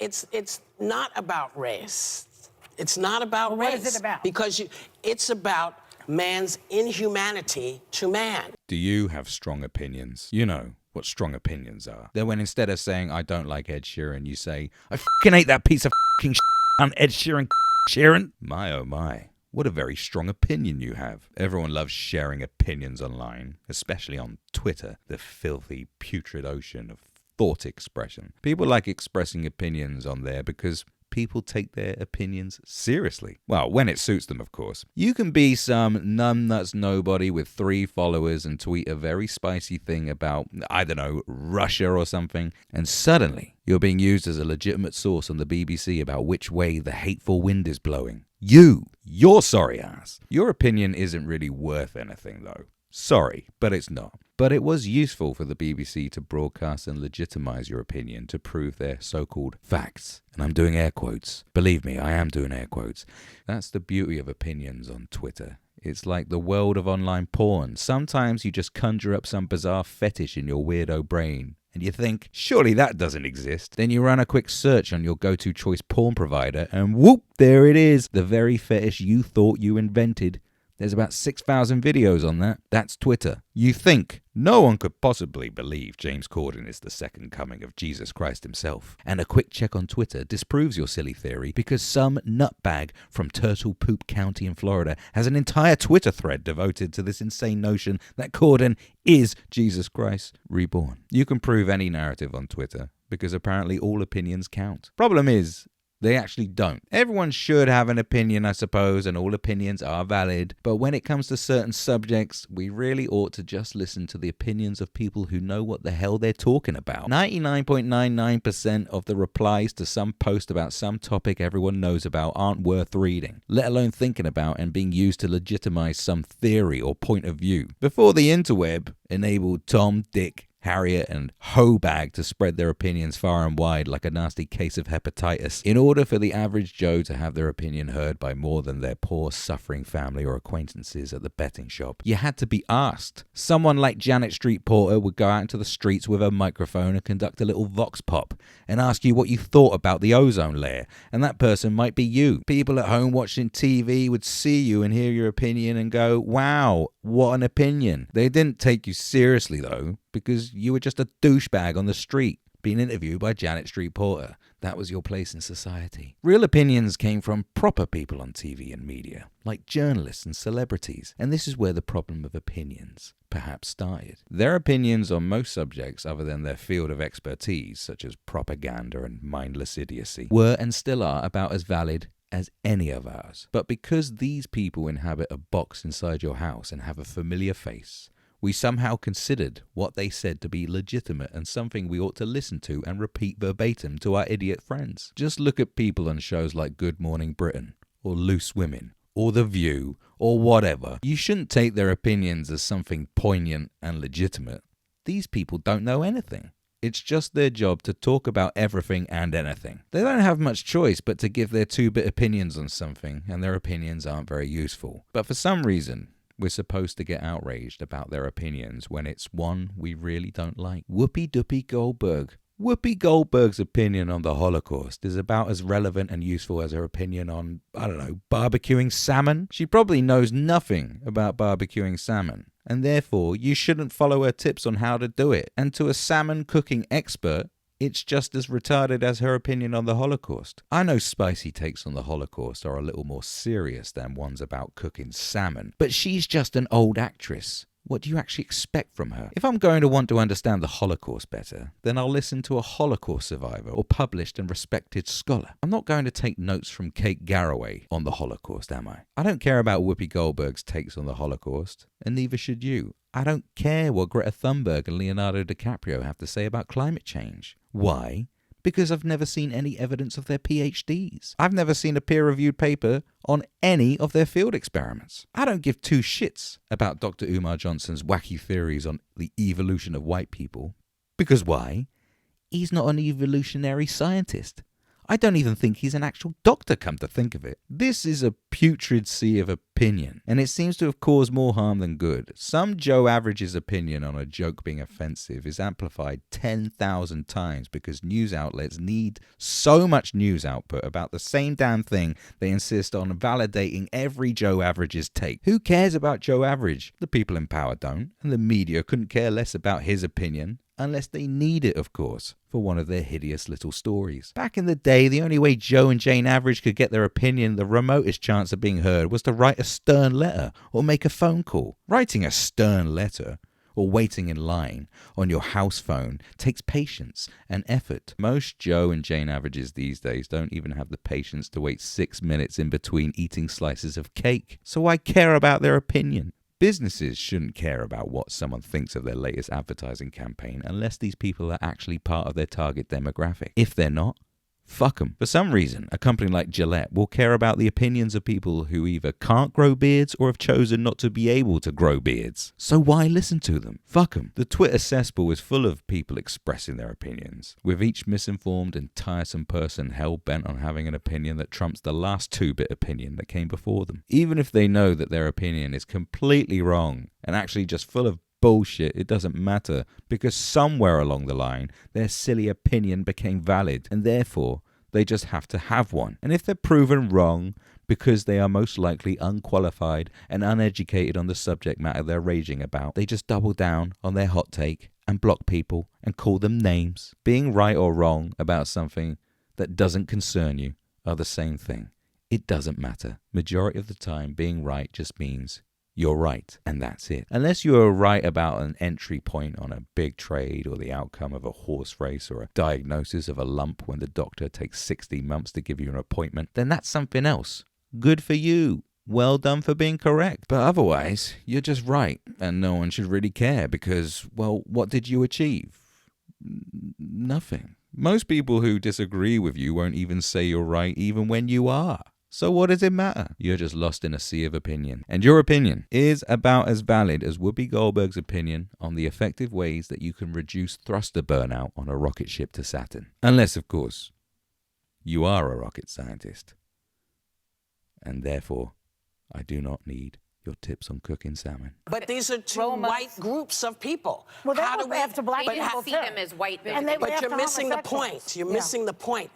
it's not about race. It's not about race. What is it about? Because it's about man's inhumanity to man. Do you have strong opinions? You know what strong opinions are. They're when instead of saying, I don't like Ed Sheeran, you say, I fucking hate that piece of fucking shit on Ed Sheeran. Sheeran? My oh my. What a very strong opinion you have. Everyone loves sharing opinions online, especially on Twitter, the filthy, putrid ocean of thought expression. People like expressing opinions on there because people take their opinions seriously. Well, when it suits them, of course. You can be some numbnuts nobody with 3 followers and tweet a very spicy thing about, I don't know, Russia or something, and suddenly you're being used as a legitimate source on the BBC about which way the hateful wind is blowing. Your sorry ass. Your opinion isn't really worth anything, though. Sorry, but it's not. But it was useful for the BBC to broadcast and legitimize your opinion to prove their so-called facts. And I'm doing air quotes. Believe me, I am doing air quotes. That's the beauty of opinions on Twitter. It's like the world of online porn. Sometimes you just conjure up some bizarre fetish in your weirdo brain. And you think, surely that doesn't exist. Then you run a quick search on your go-to choice porn provider and whoop, there it is. The very fetish you thought you invented. There's about 6,000 videos on that. That's Twitter. You think no one could possibly believe James Corden is the second coming of Jesus Christ himself. And a quick check on Twitter disproves your silly theory because some nutbag from Turtle Poop County in Florida has an entire Twitter thread devoted to this insane notion that Corden is Jesus Christ reborn. You can prove any narrative on Twitter because apparently all opinions count. Problem is, they actually don't. Everyone should have an opinion, I suppose, and all opinions are valid. But when it comes to certain subjects, we really ought to just listen to the opinions of people who know what the hell they're talking about. 99.99% of the replies to some post about some topic everyone knows about aren't worth reading, let alone thinking about and being used to legitimize some theory or point of view. Before the interweb enabled Tom, Dick, Harriet and Hobag to spread their opinions far and wide like a nasty case of hepatitis. In order for the average Joe to have their opinion heard by more than their poor suffering family or acquaintances at the betting shop, you had to be asked. Someone like Janet Street Porter would go out into the streets with a microphone and conduct a little vox pop and ask you what you thought about the ozone layer, and that person might be you. People at home watching TV would see you and hear your opinion and go, wow, what an opinion. They didn't take you seriously though, because you were just a douchebag on the street being interviewed by Janet Street Porter. That was your place in society. Real opinions came from proper people on TV and media, like journalists and celebrities, and this is where the problem of opinions perhaps started. Their opinions on most subjects other than their field of expertise, such as propaganda and mindless idiocy, were and still are about as valid as any of ours. But because these people inhabit a box inside your house and have a familiar face, we somehow considered what they said to be legitimate and something we ought to listen to and repeat verbatim to our idiot friends. Just look at people on shows like Good Morning Britain, or Loose Women, or The View, or whatever. You shouldn't take their opinions as something poignant and legitimate. These people don't know anything. It's just their job to talk about everything and anything. They don't have much choice but to give their 2-bit opinions on something, and their opinions aren't very useful. But for some reason, we're supposed to get outraged about their opinions when it's one we really don't like. Whoopi Goldberg. Whoopi Goldberg's opinion on the Holocaust is about as relevant and useful as her opinion on, I don't know, barbecuing salmon. She probably knows nothing about barbecuing salmon, and therefore you shouldn't follow her tips on how to do it. And to a salmon cooking expert, it's just as retarded as her opinion on the Holocaust. I know spicy takes on the Holocaust are a little more serious than ones about cooking salmon, but she's just an old actress. What do you actually expect from her? If I'm going to want to understand the Holocaust better, then I'll listen to a Holocaust survivor or published and respected scholar. I'm not going to take notes from Kate Garraway on the Holocaust, am I? I don't care about Whoopi Goldberg's takes on the Holocaust, and neither should you. I don't care what Greta Thunberg and Leonardo DiCaprio have to say about climate change. Why? Because I've never seen any evidence of their PhDs. I've never seen a peer-reviewed paper on any of their field experiments. I don't give 2 shits about Dr. Umar Johnson's wacky theories on the evolution of white people. Because why? He's not an evolutionary scientist. I don't even think he's an actual doctor, come to think of it. This is a putrid sea of opinions opinion, and it seems to have caused more harm than good. Some Joe Average's opinion on a joke being offensive is amplified 10,000 times because news outlets need so much news output about the same damn thing they insist on validating every Joe Average's take. Who cares about Joe Average? The people in power don't, and the media couldn't care less about his opinion. Unless they need it, of course, for one of their hideous little stories. Back in the day, the only way Joe and Jane Average could get their opinion the remotest chance of being heard was to write a stern letter or make a phone call. Writing a stern letter or waiting in line on your house phone takes patience and effort. Most Joe and Jane Averages these days don't even have the patience to wait 6 minutes in between eating slices of cake. So I care about their opinion. Businesses shouldn't care about what someone thinks of their latest advertising campaign unless these people are actually part of their target demographic. If they're not, fuck them. For some reason, a company like Gillette will care about the opinions of people who either can't grow beards or have chosen not to be able to grow beards. So why listen to them? Fuck them. The Twitter cesspool is full of people expressing their opinions, with each misinformed and tiresome person hell-bent on having an opinion that trumps the last 2-bit opinion that came before them. Even if they know that their opinion is completely wrong and actually just full of bullshit, it doesn't matter, because somewhere along the line their silly opinion became valid and therefore they just have to have one. And if they're proven wrong because they are most likely unqualified and uneducated on the subject matter they're raging about, they just double down on their hot take and block people and call them names. Being right or wrong about something that doesn't concern you are the same thing. It doesn't matter. Majority of the time, being right just means you're right, and that's it. Unless you are right about an entry point on a big trade or the outcome of a horse race or a diagnosis of a lump when the doctor takes 60 months to give you an appointment, then that's something else. Good for you. Well done for being correct. But otherwise, you're just right, and no one should really care because, well, what did you achieve? Nothing. Most people who disagree with you won't even say you're right even when you are. So what does it matter? You're just lost in a sea of opinion. And your opinion is about as valid as Whoopi Goldberg's opinion on the effective ways that you can reduce thruster burnout on a rocket ship to Saturn. Unless, of course, you are a rocket scientist. And therefore, I do not need your tips on cooking salmon. But these are two white groups of people. Well, they have to black They people just see them as white people. And they But have you're to missing the homosexuals. point. You're missing the point.